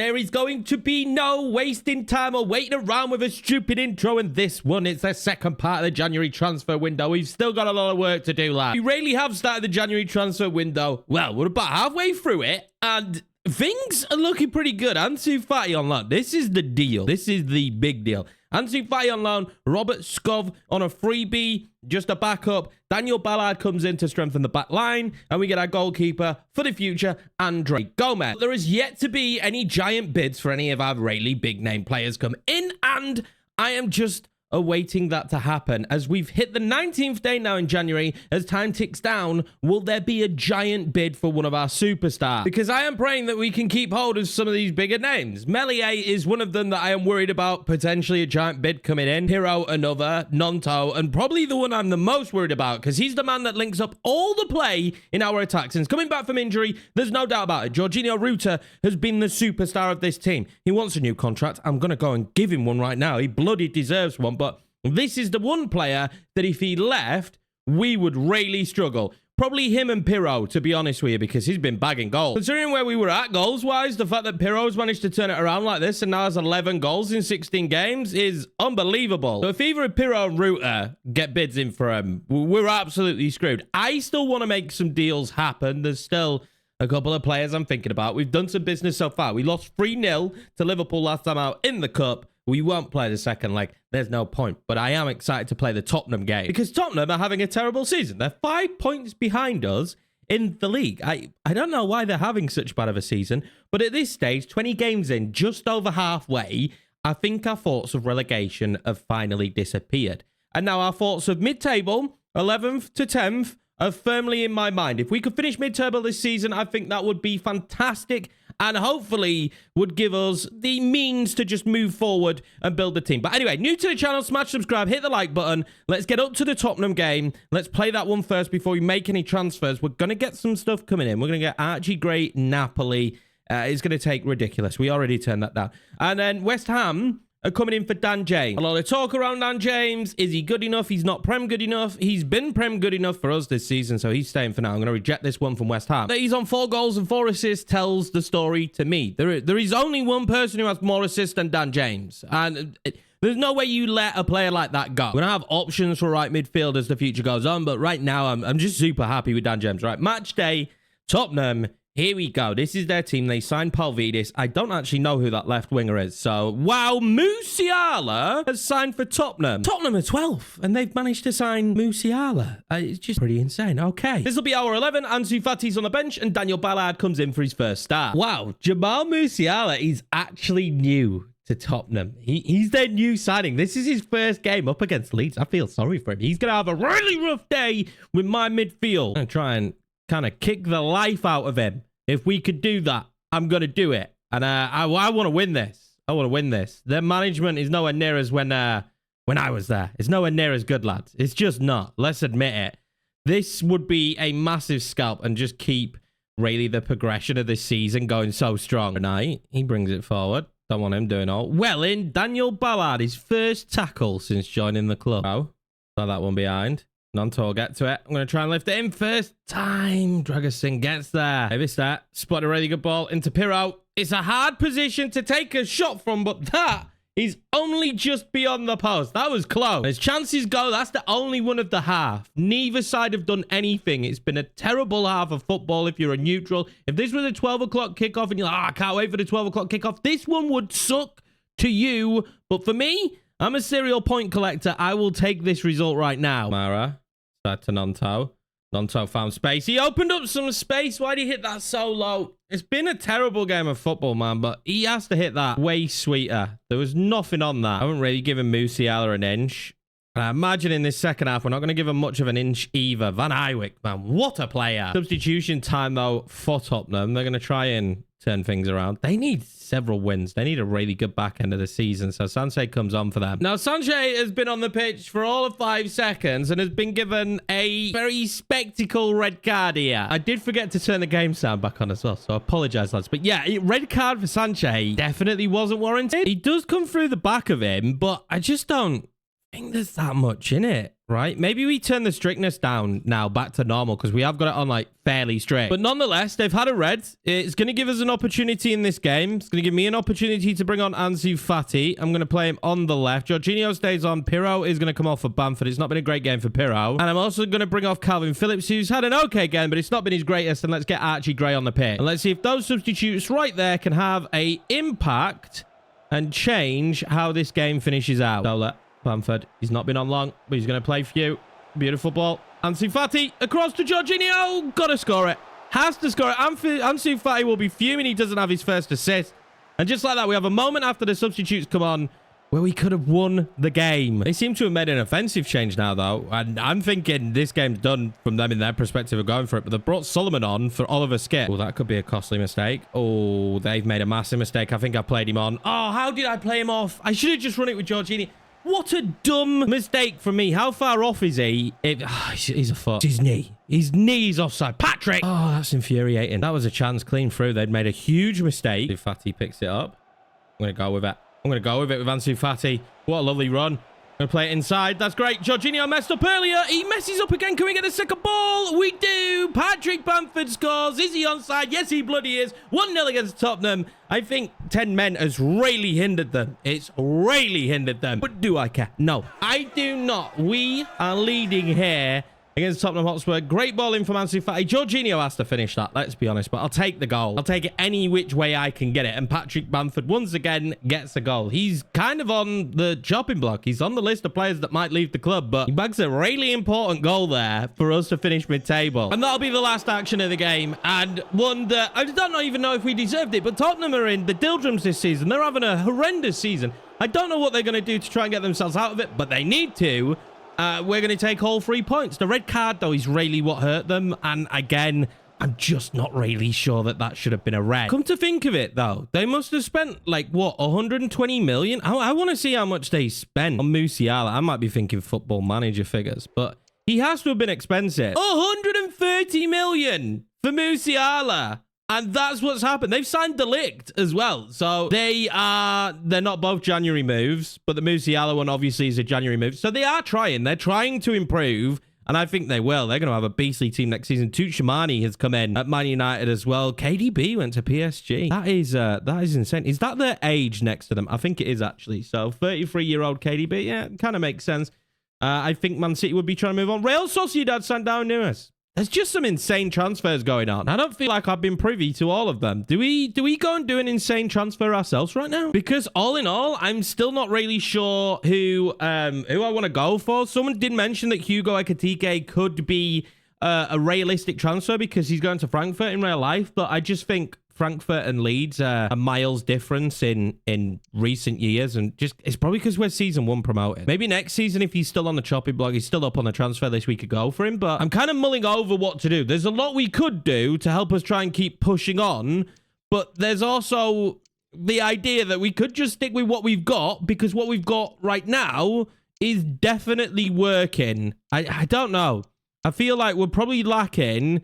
There is going to be no wasting time or waiting around with a stupid intro in this one. It's the second part of the January transfer window. We've still got a lot of work to do, lad. We really have started the January transfer window. Well, we're about halfway through it, and things are looking pretty good. Ansu Fati on loan. This is the deal. This is the big deal. Ansu Fati on loan. Robert Skov on a freebie, just a backup. Daniel Ballard comes in to strengthen the back line, and we get our goalkeeper for the future, Andre Gomez. There is yet to be any giant bids for any of our really big name players come in, and I am just awaiting that to happen. As we've hit the 19th day now in January, as time ticks down, will there be a giant bid for one of our superstars? Because I am praying that we can keep hold of some of these bigger names. Melier is one of them that I am worried about potentially a giant bid coming in. Hero, another. Nonto, and probably the one I'm the most worried about, because he's the man that links up all the play in our attack. Since coming back from injury, there's no doubt about it. Jorginho Ruta has been the superstar of this team. He wants a new contract. I'm going to go and give him one right now. He bloody deserves one. But this is the one player that if he left, we would really struggle. Probably him and Pirro, to be honest with you, because he's been bagging goals. Considering where we were at goals-wise, the fact that Pirro's managed to turn it around like this and now has 11 goals in 16 games is unbelievable. So if either Pirro and Ruta get bids in for him, we're absolutely screwed. I still want to make some deals happen. There's still a couple of players I'm thinking about. We've done some business so far. We lost 3-0 to Liverpool last time out in the Cup. We won't play the second leg. There's no point. But I am excited to play the Tottenham game, because Tottenham are having a terrible season. They're 5 points behind us in the league. I don't know why they're having such bad of a season, but at this stage, 20 games in, just over halfway, I think our thoughts of relegation have finally disappeared. And now our thoughts of mid-table, 11th to 10th, are firmly in my mind. If we could finish mid-table this season, I think that would be fantastic, and hopefully would give us the means to just move forward and build the team. But anyway, new to the channel, smash subscribe, hit the like button. Let's get up to the Tottenham game. Let's play that one first before we make any transfers. We're going to get some stuff coming in. We're going to get Archie Gray, Napoli. It's going to take ridiculous. We already turned that down. And then West Ham are coming in for Dan James. A lot of talk around Dan James. Is he good enough? He's not Prem good enough. He's been Prem good enough for us this season, so he's staying for now. I'm going to reject this one from West Ham. That he's on 4 goals and 4 assists tells the story to me. There is only one person who has more assists than Dan James, and there's no way you let a player like that go. We're going to have options for right midfield as the future goes on, but right now I'm just super happy with Dan James. Right, match day, Tottenham. Here we go. This is their team. They signed Palvidis. I don't actually know who that left winger is. So, wow, Musiala has signed for Tottenham. Tottenham are 12th, and they've managed to sign Musiala. It's just pretty insane. Okay. This will be our 11. Ansu Fati's on the bench, and Daniel Ballard comes in for his first start. Wow, Jamal Musiala is actually new to Tottenham. He's their new signing. This is his first game up against Leeds. I feel sorry for him. He's going to have a really rough day with my midfield. I'm going to try and kind of kick the life out of him. If we could do that, I'm going to do it. And I want to win this. I want to win this. Their management is nowhere near as when I was there. It's nowhere near as good, lads. It's just not. Let's admit it. This would be a massive scalp and just keep really the progression of this season going so strong. Tonight, he brings it forward. Don't want him doing all. Well in, Daniel Ballard, his first tackle since joining the club. Oh, saw that one behind. Nonto, get to it. I'm going to try and lift it in first time. Dragerson gets there. Maybe that. Spot a really good ball into Pirro. It's a hard position to take a shot from, but that is only just beyond the post. That was close. As chances go, that's the only one of the half. Neither side have done anything. It's been a terrible half of football if you're a neutral. If this was a 12 o'clock kickoff and you're like, I can't wait for the 12 o'clock kickoff, this one would suck to you. But for me, I'm a serial point collector. I will take this result right now. Mara. Start to Nonto. Nonto found space. He opened up some space. Why'd he hit that so low? It's been a terrible game of football, man, but he has to hit that way sweeter. There was nothing on that. I haven't really given Musiala an inch. And I imagine in this second half, we're not going to give him much of an inch either. Van Eywick, man, what a player. Substitution time, though, for Tottenham. They're going to try and turn things around. They need several wins. They need a really good back end of the season. So Sanche comes on for them. Now, Sanche has been on the pitch for all of 5 seconds and has been given a very spectacle red card here. I did forget to turn the game sound back on as well, so I apologize, lads. But yeah, red card for Sanche definitely wasn't warranted. He does come through the back of him, but I just don't think there's that much in it. right? Maybe we turn the strictness down now back to normal because we have got it on like fairly strict. But nonetheless, they've had a red. It's going to give us an opportunity in this game. It's going to give me an opportunity to bring on Ansu Fati. I'm going to play him on the left. Jorginho stays on. Pirro is going to come off for Bamford. It's not been a great game for Pirro. And I'm also going to bring off Calvin Phillips, who's had an okay game, but it's not been his greatest. And let's get Archie Gray on the pitch. And let's see if those substitutes right there can have a impact and change how this game finishes out. So Bamford, he's not been on long, but he's going to play for you. Beautiful ball. Ansu Fati across to Jorginho. Got to score it. Has to score it. Ansu Fati will be fuming he doesn't have his first assist. And just like that, we have a moment after the substitutes come on where we could have won the game. They seem to have made an offensive change now, though. And I'm thinking this game's done from them in their perspective of going for it. But they've brought Solomon on for Oliver Skip. Oh, that could be a costly mistake. Oh, they've made a massive mistake. I think I played him on. Oh, how did I play him off? I should have just run it with Jorginho. What a dumb mistake from me. How far off is he? He's a foot. It's his knee. His knee's offside. Patrick! Oh, that's infuriating. That was a chance clean through. They'd made a huge mistake. Fati picks it up. I'm going to go with it. I'm going to go with it with Ansu Fati. What a lovely run. Going to play it inside. That's great. Jorginho messed up earlier. He messes up again. Can we get a second ball? We do. Patrick Bamford scores. Is he onside? Yes, he bloody is. 1-0 against Tottenham. I think 10 men has really hindered them. It's really hindered them. But do I care? No, I do not. We are leading here against Tottenham Hotspur. Great ball in from Ansu Fati. Jorginho has to finish that, let's be honest. But I'll take the goal. I'll take it any which way I can get it. And Patrick Bamford, once again, gets a goal. He's kind of on the chopping block. He's on the list of players that might leave the club. But he bags a really important goal there for us to finish mid-table. And that'll be the last action of the game. And I don't even know if we deserved it. But Tottenham are in the doldrums this season. They're having a horrendous season. I don't know what they're going to do to try and get themselves out of it. But they need to. We're going to take all 3 points. The red card, though, is really what hurt them. And again, I'm just not really sure that should have been a red. Come to think of it, though, they must have spent, like, what, 120 million? I want to see how much they spent on Musiala. I might be thinking Football Manager figures, but he has to have been expensive. 130 million for Musiala. And that's what's happened. They've signed De Ligt as well. So they're not both January moves, but the Musiala one obviously is a January move. So they are trying. They're trying to improve. And I think they will. They're going to have a beastly team next season. Tuchemani has come in at Man United as well. KDB went to PSG. That is insane. Is that their age next to them? I think it is, actually. So 33-year-old KDB. Yeah, kind of makes sense. I think Man City would be trying to move on. Real Sociedad sent down Nunes. There's just some insane transfers going on. I don't feel like I've been privy to all of them. Do we go and do an insane transfer ourselves right now? Because all in all, I'm still not really sure who I want to go for. Someone did mention that Hugo Ekitike could be a realistic transfer because he's going to Frankfurt in real life. But I just think Frankfurt and Leeds are a miles difference in recent years, and just it's probably because we're season 1 promoted. Maybe next season, if he's still on the chopping block, he's still up on the transfer list, we could go for him. But I'm kind of mulling over what to do. There's a lot we could do to help us try and keep pushing on, but there's also the idea that we could just stick with what we've got, because what we've got right now is definitely working. I don't know. I feel like we're probably lacking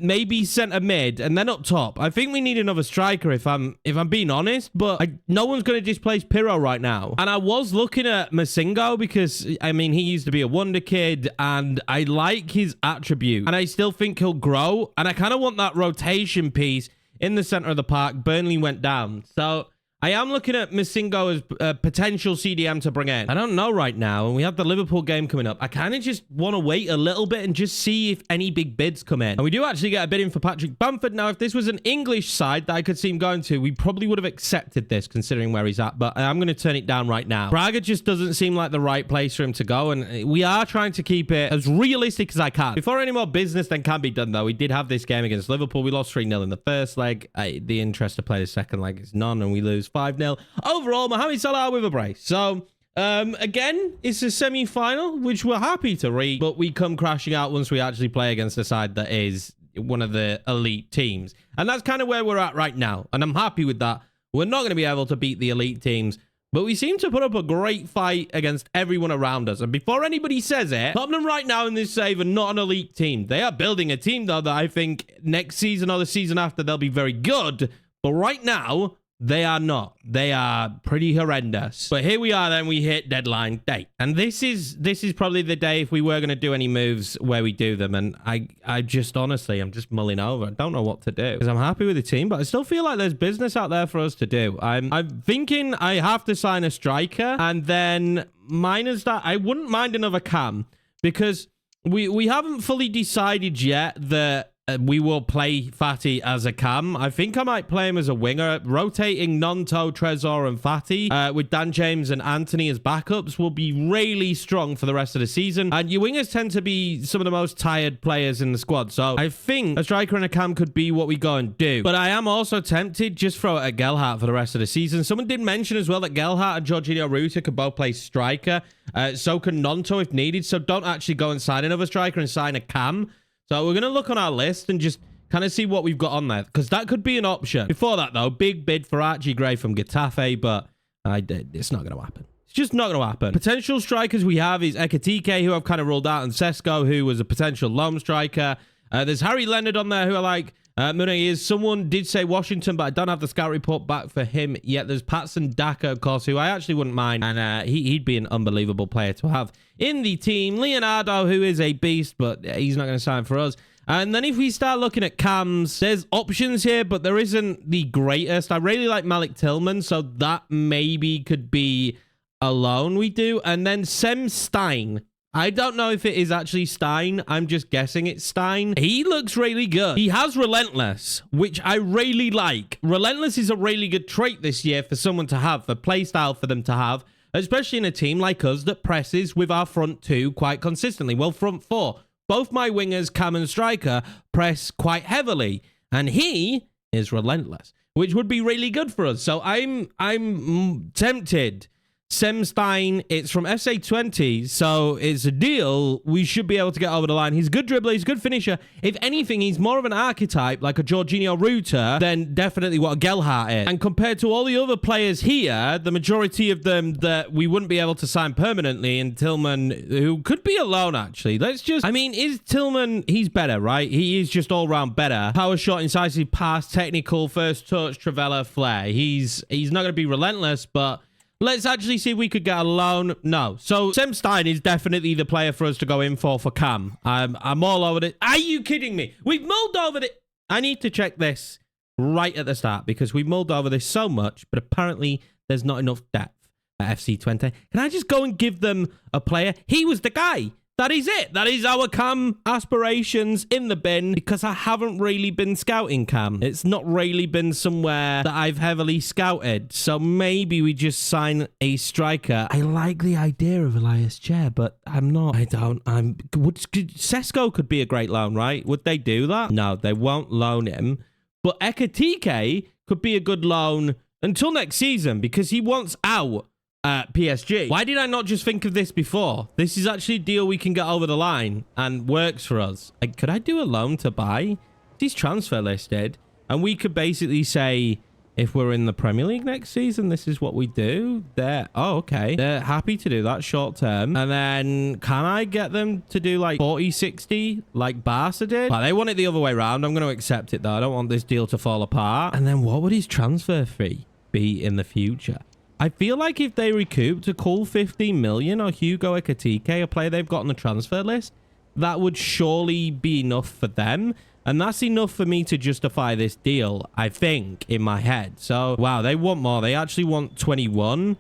maybe centre mid and then up top. I think we need another striker if I'm being honest, but no one's going to displace Pirro right now. And I was looking at Masingo because, I mean, he used to be a Wonderkid and I like his attribute and I still think he'll grow. And I kind of want that rotation piece in the centre of the park. Burnley went down. So I am looking at Masingo as a potential CDM to bring in. I don't know right now, and we have the Liverpool game coming up. I kind of just want to wait a little bit and just see if any big bids come in. And we do actually get a bid in for Patrick Bamford. Now, if this was an English side that I could see him going to, we probably would have accepted this considering where he's at, but I'm going to turn it down right now. Braga just doesn't seem like the right place for him to go, and we are trying to keep it as realistic as I can. Before any more business then can be done, though, we did have this game against Liverpool. We lost 3-0 in the first leg. The interest to play the second leg is none, and we lose 5-0. Overall, Mohamed Salah with a brace. So, again, it's a semi-final, which we're happy to read, but we come crashing out once we actually play against a side that is one of the elite teams. And that's kind of where we're at right now, and I'm happy with that. We're not going to be able to beat the elite teams, but we seem to put up a great fight against everyone around us. And before anybody says it, Tottenham right now in this save are not an elite team. They are building a team, though, that I think next season or the season after, they'll be very good. But right now, They are not. They are pretty horrendous. But here we are then. We hit deadline day. And this is probably the day if we were going to do any moves where we do them. And I just honestly, I'm just mulling over. I don't know what to do. Because I'm happy with the team, but I still feel like there's business out there for us to do. I'm thinking I have to sign a striker. And then minus that, I wouldn't mind another cam. Because we haven't fully decided yet that we will play Fatty as a cam. I think I might play him as a winger. Rotating Nonto, Trezor, and Fatty with Dan James and Anthony as backups will be really strong for the rest of the season. And your wingers tend to be some of the most tired players in the squad. So I think a striker and a cam could be what we go and do. But I am also tempted just throw it at Gelhardt for the rest of the season. Someone did mention as well that Gelhardt and Jorginho Ruta could both play striker. So can Nonto if needed. So don't actually go and sign another striker and sign a cam. So we're going to look on our list and just kind of see what we've got on there. Because that could be an option. Before that, though, big bid for Archie Gray from Getafe. But it's not going to happen. It's just not going to happen. Potential strikers we have is Ekatike, who I've kind of ruled out, and Sesko, who was a potential loan striker. There's Harry Leonard on there, who I like. Someone did say Washington, but I don't have the scout report back for him yet. There's Patson Daka, of course, who I actually wouldn't mind. And he'd be an unbelievable player to have in the team. Leonardo, who is a beast, but he's not going to sign for us. And then if we start looking at cams, there's options here, but there isn't the greatest. I really like Malik Tillman, so that maybe could be a loan we do. And then Sem Stein. I don't know if it is actually Stein. I'm just guessing it's Stein. He looks really good. He has Relentless, which I really like. Relentless is a really good trait this year for someone to have, for playstyle for them to have, especially in a team like us that presses with our front two quite consistently. Well, front four. Both my wingers, Cam and Striker, press quite heavily. And he is Relentless, which would be really good for us. So I'm tempted. Semstein, it's from SA20, so it's a deal. We should be able to get over the line. He's a good dribbler, he's a good finisher. If anything, he's more of an archetype, like a Jorginho Ruta, than definitely what a Gelhardt is. And compared to all the other players here, the majority of them that we wouldn't be able to sign permanently, and Tillman, who could be a loan, actually. Is Tillman, he's better, right? He is just all-round better. Power shot, incisive pass, technical, first touch, Travella, flair. He's not going to be relentless, but let's actually see if we could get a loan. No. So, Semstein is definitely the player for us to go in for Cam. I'm all over it. Are you kidding me? We've mulled over it. I need to check this right at the start because we've mulled over this so much, but apparently there's not enough depth at FC20. Can I just go and give them a player? He was the guy. That is it. That is our Cam aspirations in the bin because I haven't really been scouting Cam. It's not really been somewhere that I've heavily scouted. So maybe we just sign a striker. I like the idea of Elias Chair, but I'm not. Sesko could be a great loan, right? Would they do that? No, they won't loan him. But Ekatike could be a good loan until next season because he wants out. PSG. Why did I not just think of this before? This is actually a deal we can get over the line and works for us. Could I do a loan to buy? He's transfer listed. And we could basically say, if we're in the Premier League next season, this is what we do. Oh, okay. They're happy to do that short term. And then can I get them to do like 40, 60 like Barca did? They want it the other way around. I'm going to accept it though. I don't want this deal to fall apart. And then what would his transfer fee be in the future? I feel like if they recouped a cool 15 million or Hugo Ekatike, a player they've got on the transfer list, that would surely be enough for them. And that's enough for me to justify this deal, I think, in my head. So, wow, they want more. They actually want 21.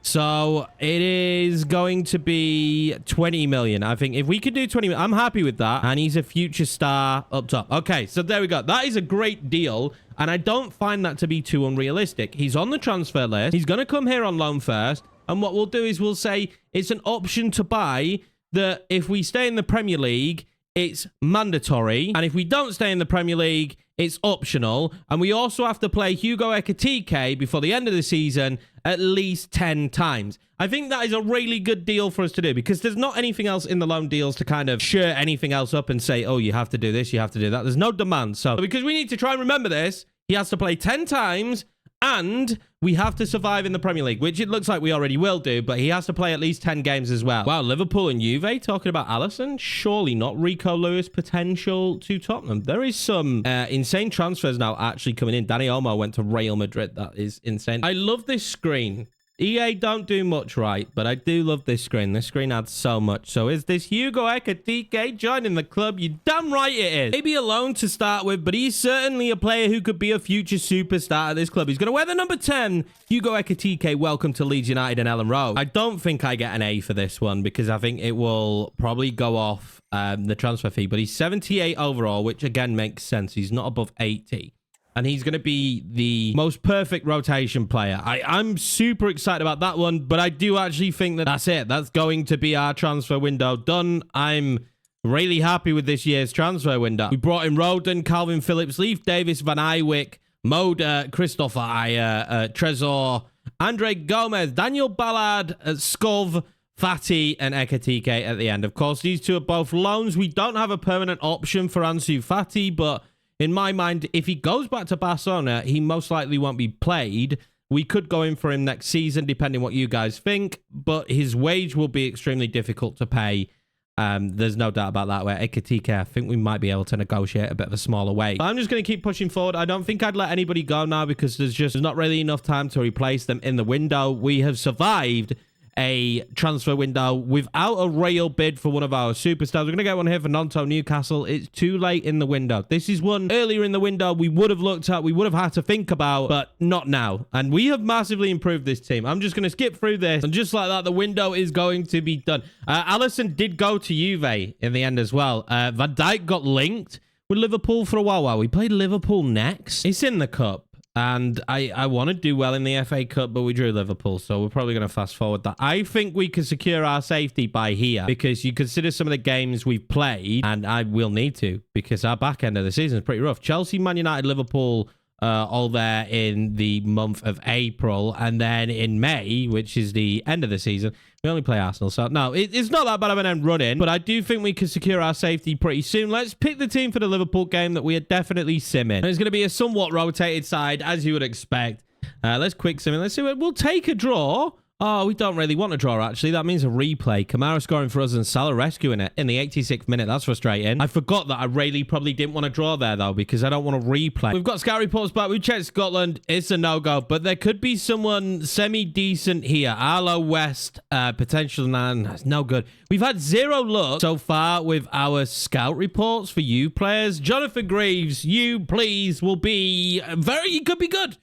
So, it is going to be 20 million. I think if we could do 20 million, I'm happy with that. And he's a future star up top. Okay, so there we go. That is a great deal. And I don't find that to be too unrealistic. He's on the transfer list. He's going to come here on loan first. And what we'll do is we'll say it's an option to buy that if we stay in the Premier League, it's mandatory. And if we don't stay in the Premier League, it's optional. And we also have to play Hugo Ekatike before the end of the season at least 10 times. I think that is a really good deal for us to do because there's not anything else in the loan deals to kind of share anything else up and say, oh, you have to do this, you have to do that. There's no demand. So because we need to try and remember this, he has to play 10 times And we have to survive in the Premier League, which it looks like we already will do, but he has to play at least 10 games as well. Wow, Liverpool and Juve talking about Alisson? Surely not. Rico Lewis potential to Tottenham. There is some insane transfers now actually coming in. Dani Olmo went to Real Madrid. That is insane. I love this screen. EA don't do much right, but I do love this screen. This screen adds so much. So is this Hugo Ekitike joining the club? You damn right it is. Maybe a loan to start with, but he's certainly a player who could be a future superstar at this club. He's going to wear the number 10. Hugo Ekitike, welcome to Leeds United and Ellen Road. I don't think I get an A for this one because I think it will probably go off the transfer fee, but he's 78 overall, which again makes sense. He's not above 80. And he's going to be the most perfect rotation player. I'm super excited about that one, but I do actually think that that's it. That's going to be our transfer window done. I'm really happy with this year's transfer window. We brought in Roden, Calvin Phillips, Leif Davis, Van Eywick, Moda, Christopher Ayer, Trezor, Andre Gomez, Daniel Ballard, Skov, Fati, and Ekitike at the end. Of course, these two are both loans. We don't have a permanent option for Ansu Fati, but in my mind, if he goes back to Barcelona, he most likely won't be played. We could go in for him next season, depending what you guys think, but his wage will be extremely difficult to pay. There's no doubt about that. Where Ekitike, I think we might be able to negotiate a bit of a smaller wage. But I'm just going to keep pushing forward. I don't think I'd let anybody go now because there's not really enough time to replace them in the window. We have survived a transfer window without a real bid for one of our superstars. We're going to get one here for Nonto Newcastle. It's too late in the window. This is one earlier in the window we would have looked at, we would have had to think about, but not now. And we have massively improved this team. I'm just going to skip through this, and just like that, the window is going to be done. Alisson did go to Juve in the end as well. Van Dijk got linked with Liverpool for a while. Wow, we played Liverpool next. It's in the cup. And I want to do well in the FA Cup, but we drew Liverpool, so we're probably going to fast forward that. I think we can secure our safety by here, because you consider some of the games we've played, and I will need to, because our back end of the season is pretty rough. Chelsea, Man United, Liverpool, all there in the month of April, and then in May, which is the end of the season, we only play Arsenal. So no, it's not that bad of an end run in, but I do think we can secure our safety pretty soon. Let's pick the team for the Liverpool game that we are definitely simming. And it's going to be a somewhat rotated side, as you would expect. Let's quick sim it. Let's see. We'll take a draw. Oh, we don't really want a draw, actually. That means a replay. Kamara scoring for us and Salah rescuing it in the 86th minute. That's frustrating. I forgot that I really probably didn't want to draw there, though, because I don't want to replay. We've got scout reports back. We've checked Scotland. It's a no-go, but there could be someone semi-decent here. Arlo West, potential man. That's no good. We've had 0 luck so far with our scout reports for you players. Jonathan Greaves, you, please, will be you could be good.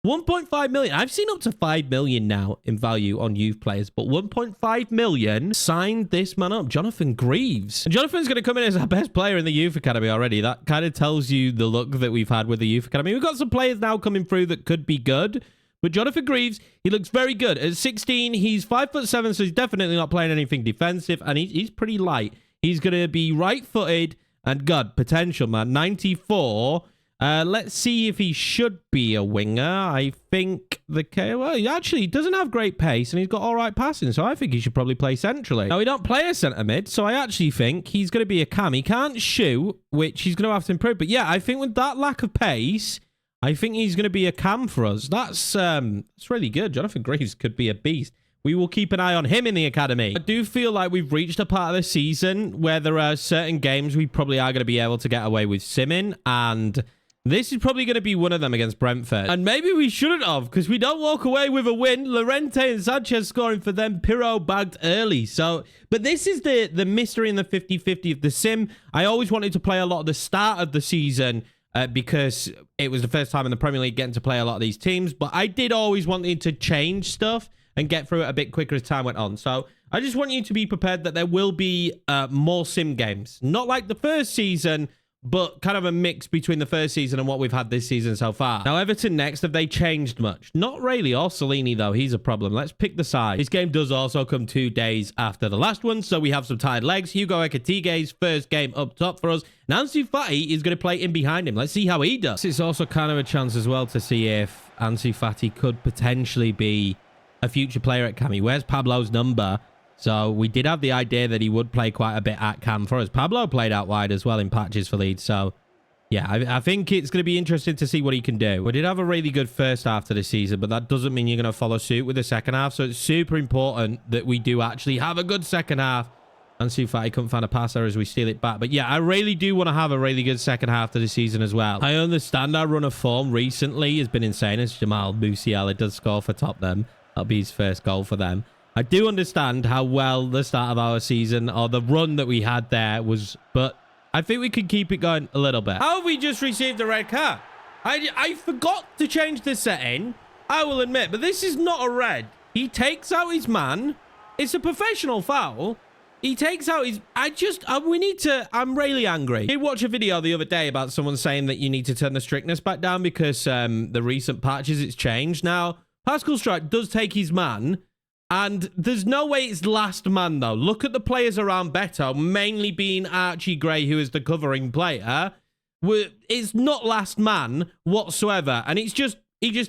1.5 million. I've seen up to 5 million now in value on youth players, but 1.5 million signed this man up, Jonathan Greaves. And Jonathan's going to come in as our best player in the youth academy already. That kind of tells you the luck that we've had with the youth academy. We've got some players now coming through that could be good, but Jonathan Greaves, he looks very good. At 16, he's 5'7", so he's definitely not playing anything defensive, and he's pretty light. He's going to be right-footed and good potential, man. 94. Let's see if he should be a winger. I think well, he actually doesn't have great pace and he's got all right passing, so I think he should probably play centrally. Now, we don't play a centre mid, so I actually think he's going to be a cam. He can't shoot, which he's going to have to improve. But yeah, I think with that lack of pace, I think he's going to be a cam for us. That's really good. Jonathan Greaves could be a beast. We will keep an eye on him in the academy. I do feel like we've reached a part of the season where there are certain games we probably are going to be able to get away with simming, and this is probably going to be one of them against Brentford. And maybe we shouldn't have, because we don't walk away with a win. Llorente and Sanchez scoring for them. Pirro bagged early. So, but this is the mystery in the 50-50 of the sim. I always wanted to play a lot of the start of the season because it was the first time in the Premier League getting to play a lot of these teams. But I did always want to change stuff and get through it a bit quicker as time went on. So I just want you to be prepared that there will be more sim games. Not like the first season, but kind of a mix between the first season and what we've had this season so far. Now, Everton next. Have they changed much? Not really. Orsolini, though, he's a problem. Let's pick the side. This game does also come 2 days after the last one, so we have some tired legs. Hugo Ekitike's first game up top for us. Ansu Fati is going to play in behind him. Let's see how he does. It's also kind of a chance as well to see if Ansu Fati could potentially be a future player at Cami. Where's Pablo's number? So we did have the idea that he would play quite a bit at cam for us. Pablo played out wide as well in patches for Leeds. So Yeah, I think it's going to be interesting to see what he can do. We did have a really good first half to the season, but that doesn't mean you're going to follow suit with the second half. So it's super important that we do actually have a good second half. Ansu Fati couldn't find a passer as we steal it back. But yeah, I really do want to have a really good second half to the season as well. I understand our run of form recently has been insane as Jamal Musiala does score for Tottenham. That'll be his first goal for them. I do understand how well the start of our season or the run that we had there was, but I think we could keep it going a little bit. How have we just received a red card? I forgot to change the setting, I will admit, but this is not a red. He takes out his man. It's a professional foul. He takes out his... I'm really angry. I did watch a video the other day about someone saying that you need to turn the strictness back down because the recent patches, it's changed. Now, Pascal Struijk does take his man, and there's no way it's last man, though. Look at the players around Beto, mainly being Archie Gray, who is the covering player. It's not last man whatsoever, and he just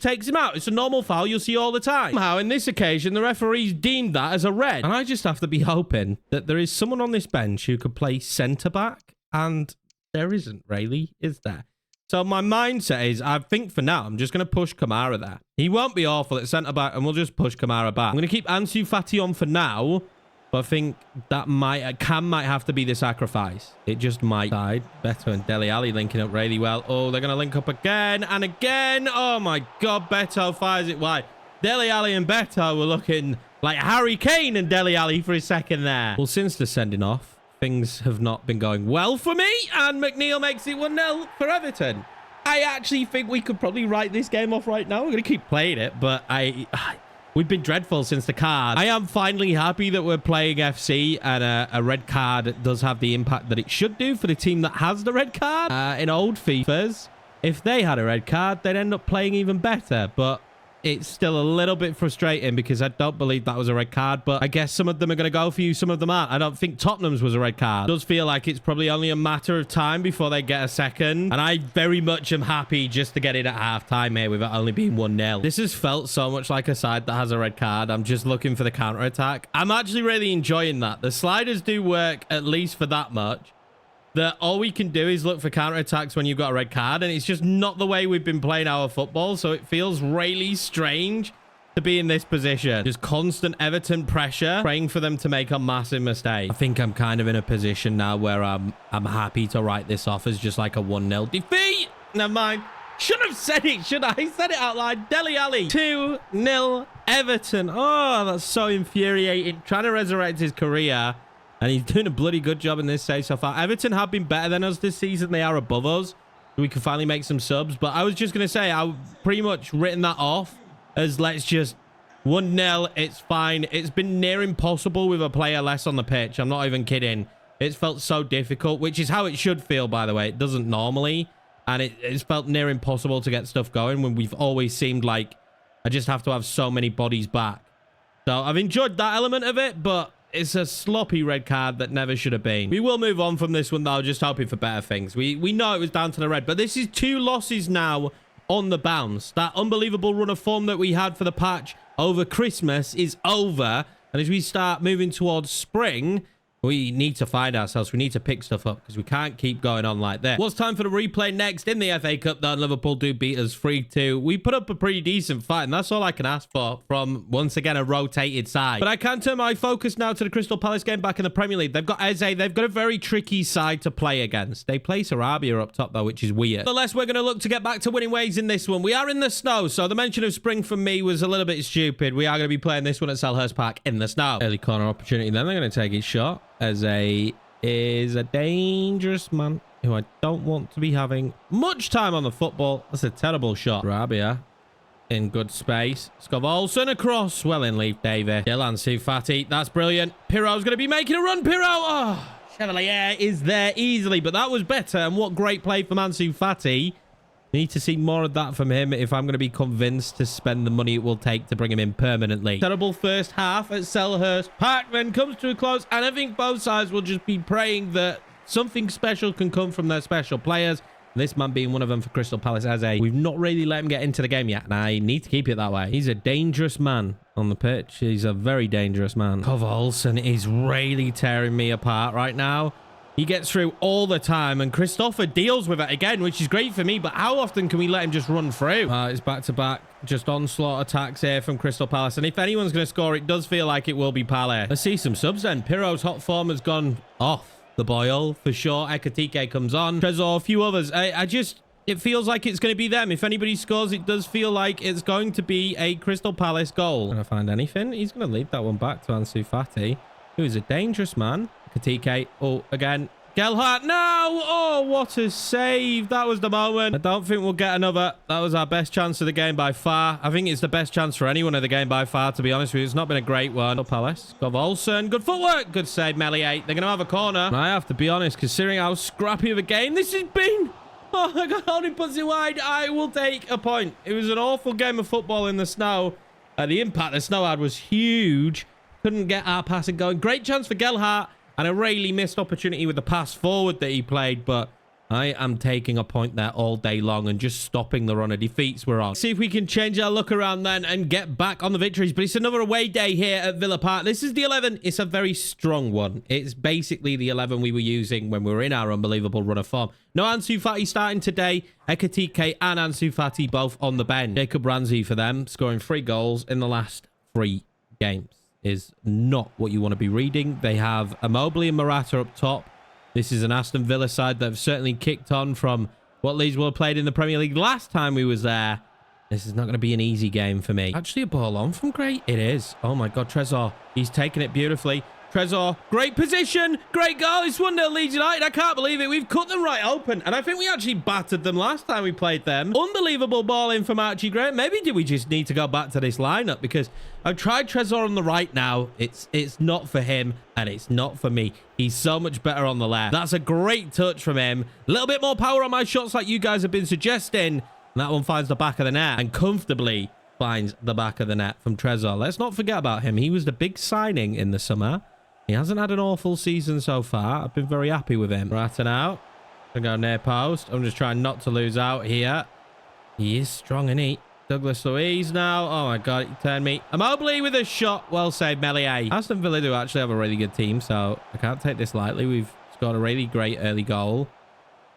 takes him out. It's a normal foul you'll see all the time. Somehow, in this occasion, the referees deemed that as a red. And I just have to be hoping that there is someone on this bench who could play centre-back, and there isn't really, is there? So my mindset is, I think for now, I'm just going to push Kamara there. He won't be awful at centre-back, and we'll just push Kamara back. I'm going to keep Ansu Fati on for now, but I think that might have to be the sacrifice. It just might. Beto and Dele Alli linking up really well. Oh, they're going to link up again and again. Oh, my God. Beto fires it wide. Dele Alli and Beto were looking like Harry Kane and Dele Alli for a second there. Well, since the sending off, things have not been going well for me, and McNeil makes it 1-0 for Everton. I actually think we could probably write this game off right now. We're going to keep playing it, but we've been dreadful since the card. I am finally happy that we're playing FC, and a red card does have the impact that it should do for the team that has the red card. In old FIFAs, if they had a red card, they'd end up playing even better, but it's still a little bit frustrating because I don't believe that was a red card, but I guess some of them are going to go for you, some of them aren't. I don't think Tottenham's was a red card. It does feel like it's probably only a matter of time before they get a second, and I very much am happy just to get it at half-time here with it only being 1-0. This has felt so much like a side that has a red card. I'm just looking for the counter-attack. I'm actually really enjoying that. The sliders do work at least for that much. That all we can do is look for counterattacks when you've got a red card, and it's just not the way we've been playing our football, so it feels really strange to be in this position. Just constant Everton pressure, praying for them to make a massive mistake. I think I'm kind of in a position now where I'm happy to write this off as just like a 1-0 defeat. Never mind. Should have said it, should I? Said it out loud. Dele Alli. 2-0 Everton. Oh, that's so infuriating. Trying to resurrect his career. And he's doing a bloody good job in this stage so far. Everton have been better than us this season. They are above us. We can finally make some subs. But I was just going to say, I've pretty much written that off as let's just 1-0. It's fine. It's been near impossible with a player less on the pitch. I'm not even kidding. It's felt so difficult, which is how it should feel, by the way. It doesn't normally. And it's felt near impossible to get stuff going when we've always seemed like I just have to have so many bodies back. So I've enjoyed that element of it, but it's a sloppy red card that never should have been. We will move on from this one, though, just hoping for better things. We know it was down to the red, but this is 2 losses now on the bounce. That unbelievable run of form that we had for the patch over Christmas is over. And as we start moving towards spring, we need to find ourselves. We need to pick stuff up because we can't keep going on like this. What's time for the replay next in the FA Cup, though? Liverpool do beat us 3-2. We put up a pretty decent fight, and that's all I can ask for from, once again, a rotated side. But I can turn my focus now to the Crystal Palace game back in the Premier League. They've got Eze. They've got a very tricky side to play against. They play Sarabia up top, though, which is weird. Nonetheless, we're going to look to get back to winning ways in this one. We are in the snow, so the mention of spring from me was a little bit stupid. We are going to be playing this one at Selhurst Park in the snow. Early corner opportunity then. They're going to take his shot. Eze is a dangerous man who I don't want to be having much time on the football. That's a terrible shot. Rabia in good space. Scovolson across. Well in, Leaf David. Ansu Fati. That's brilliant. Pirro's going to be making a run. Pirro. Oh, Chevalier is there easily, but that was better. And what great play from Ansu Fati. Need to see more of that from him if I'm going to be convinced to spend the money it will take to bring him in permanently. Terrible first half at Selhurst Park then comes to a close, and I think both sides will just be praying that something special can come from their special players. This man being one of them for Crystal Palace as we've not really let him get into the game yet, and I need to keep it that way. He's a dangerous man on the pitch. He's a very dangerous man. Kovalson is really tearing me apart right now. He gets through all the time, and Christopher deals with it again, which is great for me, but how often can we let him just run through? It's back-to-back, just onslaught attacks here from Crystal Palace, and if anyone's going to score, it does feel like it will be Palace. Let's see some subs then. Piro's hot form has gone off the boil, for sure. Ekatike comes on. Trezor, a few others. It feels like it's going to be them. If anybody scores, it does feel like it's going to be a Crystal Palace goal. Can I find anything? He's going to leave that one back to Ansu Fati, who is a dangerous man. Ekatike. Oh, again. Gelhardt. No! Oh, what a save. That was the moment. I don't think we'll get another. That was our best chance of the game by far. I think it's the best chance for anyone of the game by far, to be honest with you. It's not been a great one. Palace. Got Olsen. Good footwork. Good save, Melier. They're going to have a corner. And I have to be honest, considering how scrappy of a game this has been. Oh my God, only puts it wide. I will take a point. It was an awful game of football in the snow. The impact the snow had was huge. Couldn't get our passing going. Great chance for Gelhardt. And a really missed opportunity with the pass forward that he played. But I am taking a point there all day long and just stopping the run of defeats we're on. See if we can change our look around then and get back on the victories. But it's another away day here at Villa Park. This is the 11. It's a very strong one. It's basically the 11 we were using when we were in our unbelievable run of form. No Ansu Fati starting today. Ekatike and Ansu Fati both on the bench. Jacob Ramsey for them, scoring 3 goals in the last 3 games. Is not what you want to be reading. They have Immobile and Morata up top. This is an Aston Villa side that have certainly kicked on from what Leeds will have played in the Premier League last time we was there. This is not going to be an easy game for me. Actually, a ball on from Great. It is. Oh my God, Trezor. He's taken it beautifully. Trezor, great position, great goal. It's 1-0 Leeds United. I can't believe it. We've cut them right open. And I think we actually battered them last time we played them. Unbelievable ball in from Archie Gray. Maybe do we just need to go back to this lineup? Because I've tried Trezor on the right now. It's not for him and it's not for me. He's so much better on the left. That's a great touch from him. A little bit more power on my shots like you guys have been suggesting. And that one finds the back of the net and comfortably finds the back of the net from Trezor. Let's not forget about him. He was the big signing in the summer. He hasn't had an awful season so far. I've been very happy with him. Right out. Gonna go near post. I'm just trying not to lose out here. He is strong, isn't he? Douglas Luiz now. Oh my God, he turned me. Immobile with a shot. Well saved, Melier. Aston Villa do actually have a really good team, so I can't take this lightly. We've scored a really great early goal,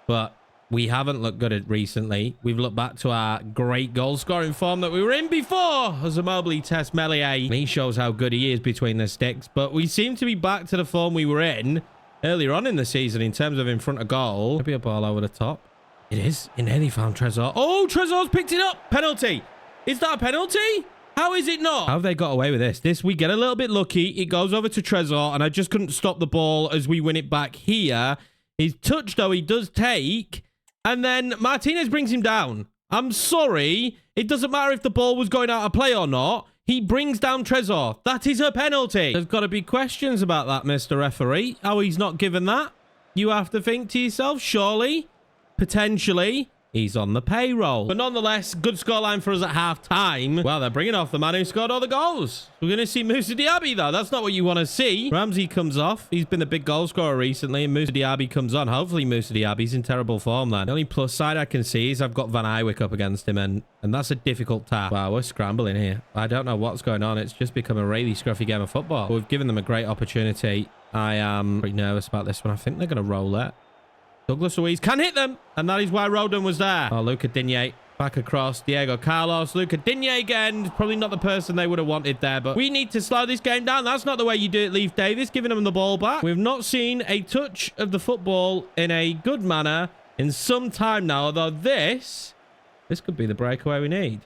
but we haven't looked good recently. We've looked back to our great goal-scoring form that we were in before as Immobile tests Melier. He shows how good he is between the sticks, but we seem to be back to the form we were in earlier on in the season in terms of in front of goal. Could be a ball over the top. It is. It nearly found Trezor. Oh, Trezor's picked it up. Penalty. Is that a penalty? How is it not? How have they got away with this? We get a little bit lucky. It goes over to Trezor, and I just couldn't stop the ball as we win it back here. He's touched, though. He does take... And then Martinez brings him down. I'm sorry. It doesn't matter if the ball was going out of play or not. He brings down Trezor. That is a penalty. There's got to be questions about that, Mr. Referee. How he's not given that. You have to think to yourself, surely, potentially, he's on the payroll. But nonetheless, good scoreline for us at half-time. Well, they're bringing off the man who scored all the goals. We're going to see Moussa Diaby, though. That's not what you want to see. Ramsey comes off. He's been the big goal scorer recently, and Moussa Diaby comes on. Hopefully, Moussa Diaby's in terrible form, then. The only plus side I can see is I've got Van Eywick up against him, and that's a difficult task. Wow, we're scrambling here. I don't know what's going on. It's just become a really scruffy game of football. But we've given them a great opportunity. I am pretty nervous about this one. I think they're going to roll it. Douglas Luiz can hit them, and that is why Rodon was there. Oh, Luca Digne back across. Diego Carlos. Luca Digne again. Probably not the person they would have wanted there, but we need to slow this game down. That's not the way you do it, Leif Davis, giving them the ball back. We've not seen a touch of the football in a good manner in some time now, although this could be the breakaway we need.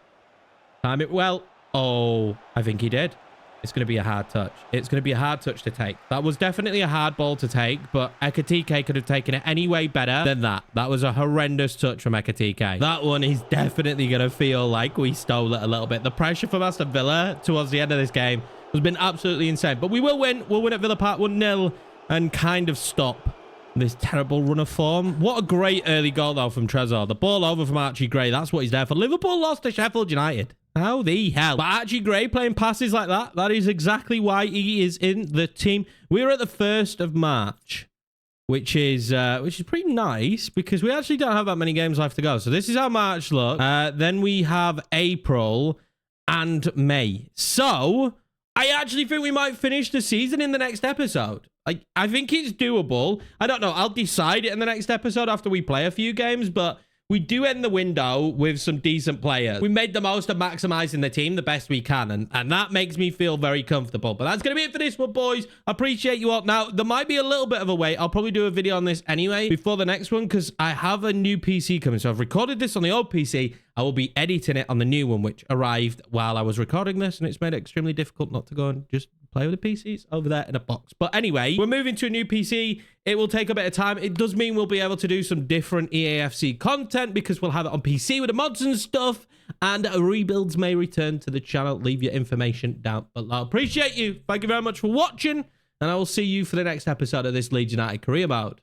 Time it well. Oh, I think he did. It's going to be a hard touch. It's going to be a hard touch to take. That was definitely a hard ball to take, but Ekatike could have taken it any way better than that. That was a horrendous touch from Ekatike. That one is definitely going to feel like we stole it a little bit. The pressure from Aston Villa towards the end of this game has been absolutely insane, but we will win. We'll win at Villa Park 1-0 and kind of stop this terrible run of form. What a great early goal, though, from Trezor. The ball over from Archie Gray. That's what he's there for. Liverpool lost to Sheffield United. How the hell? But Archie Gray playing passes like that, that is exactly why he is in the team. We're at the 1st of March, which is pretty nice because we actually don't have that many games left to go. So this is how March looks. Then we have April and May. So I actually think we might finish the season in the next episode. Like, I think it's doable. I don't know. I'll decide it in the next episode after we play a few games, but we do end the window with some decent players. We made the most of maximizing the team the best we can, and that makes me feel very comfortable. But that's going to be it for this one, boys. I appreciate you all. Now, there might be a little bit of a wait. I'll probably do a video on this anyway before the next one because I have a new PC coming. So I've recorded this on the old PC. I will be editing it on the new one, which arrived while I was recording this, and it's made it extremely difficult not to go and just play with the PCs over there in a box. But anyway, we're moving to a new PC. It will take a bit of time. It does mean we'll be able to do some different EAFC content because we'll have it on PC with the mods and stuff, and rebuilds may return to the channel. Leave your information down below. Appreciate you. Thank you very much for watching, and I will see you for the next episode of this Leeds United career mode.